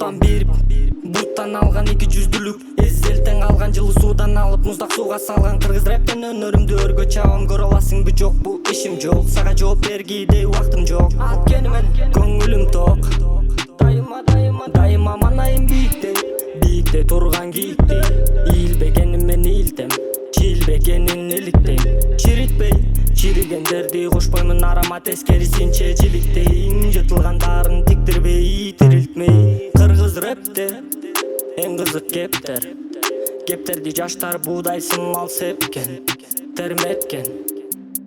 буттан берип буттан алган 200-дүлүк эзелтен алган жылы суудан алып муздак сууга салган кыргыз рэптен өнөрүмдү өргө чабам. Көрө аласыңбы жок бул ишим жок, сага жооп бергидей убактым жок. Анткени мен көңүлүм ток, дайыма манайым биикте турган кийиктей. Ийилбегеним мен ийилтем, чийилбегенин иликтейм. Чиритпей чиригендерди кошпоймун арама, тескерисинче жиликтейм. Жытылгандарын тиктирбей тирилтмей. Кыргыз рэпте эң кызык кептерди жаштар буудай сымал сепкен, терметкен.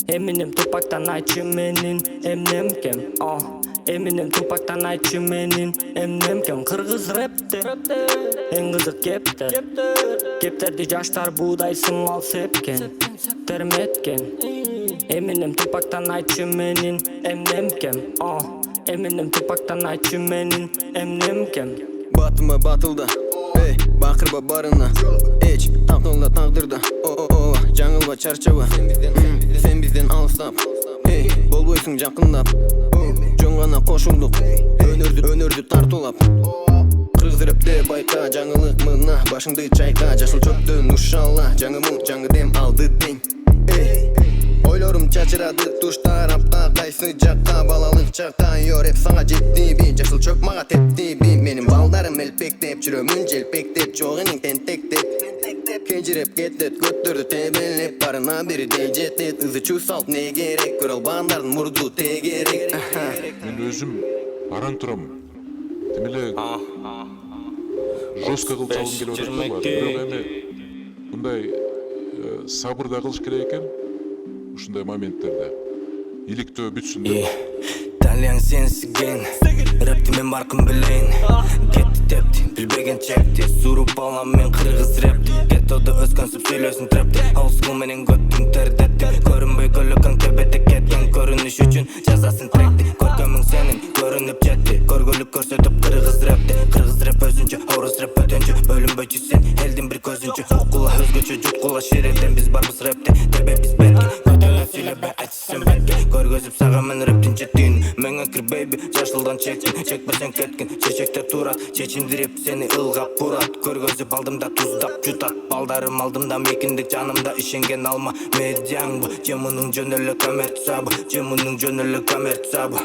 Эминем Тупактан айтчы менин эмнем кем. Эминем Тупактан айтчы менин эмнем кем. Кыргыз рэпте эң кызык кептерди жаштар буудай сымал сепкен, терметкен. Эминем Тупактан айтчы менин эмнем кем. Эминем Тупактан айтчы менин эмнем кем. Батыма батылда, бакырба барына, эч тактылда тагдырда. Жаңылба чарчаба, сен бизден алыстап, болбойсуң жакындап. Жөн гана кошулдук, өнөрдү тартуулап. Кыргыз рэпте байка жаңылык мына, башыңды чайка, жашыл чөптөн ушала. Жаңы муң жаңы дем алды дең. Ойлорум чачырады туш тарапка, кайсы жакка, балалык чакка. Рэп сага жетти, жашыл чөп мага тепти. Менин балдарым элпектеп, жүрөмүн желпектеп, жок энең тентектеп. Кенжиреп кетет, көттөрдү тебелеп, барына бирдей жетет. Ызы чусалт не керек, көрө албандардын мурду тегерек. Мен өзүм араң турам. Демеле жестко кылып чалгым келип атат да. Бирок эми мындай сабыр да кылыш керек экен. Ушундай моменттерде иликтөө бүтсүн деп. Талияң сенсиген, рэпти мен баркын билейин. Кетти тепти, билбеген чекти, суруп алам мен кыргыз рэпти. Геттодо өскөнсүп сүйлөсүн трэпти, ауызгы менен көттүң тердеттим. Көрүнбөй көлөкөң төбетте кеткен, көрүнүш үчүн жазасын тректи. Көркөмүң сенин көрүнүп жетти, көргөлүк көрсөтүп кыргыз рэпти. Кыргыз рэп өзүнчө, орус рэп бөтөнчө, бөлүнбөйчү сен элдин бир көзүнчө. Укула өзгөчө, жуткула ширетен биз барбыз рэпте, тебе биз бетке. Көтөлөп сүйлөбөй айтсам бетке, көргөзүп сага мен рэптин жеттин. Меңе кир бейби, жашылдан чекпесең кеткин. Чечектер турат, чечиндирип сени ылгап бурат. Көргөзүп алдымда туздап жутат, балдарым алдымда мекиндик жанымда. Ишенген алма медиаңбы, же мунун жөн эле коммерциябы, же мунун жөн эле коммерциябы.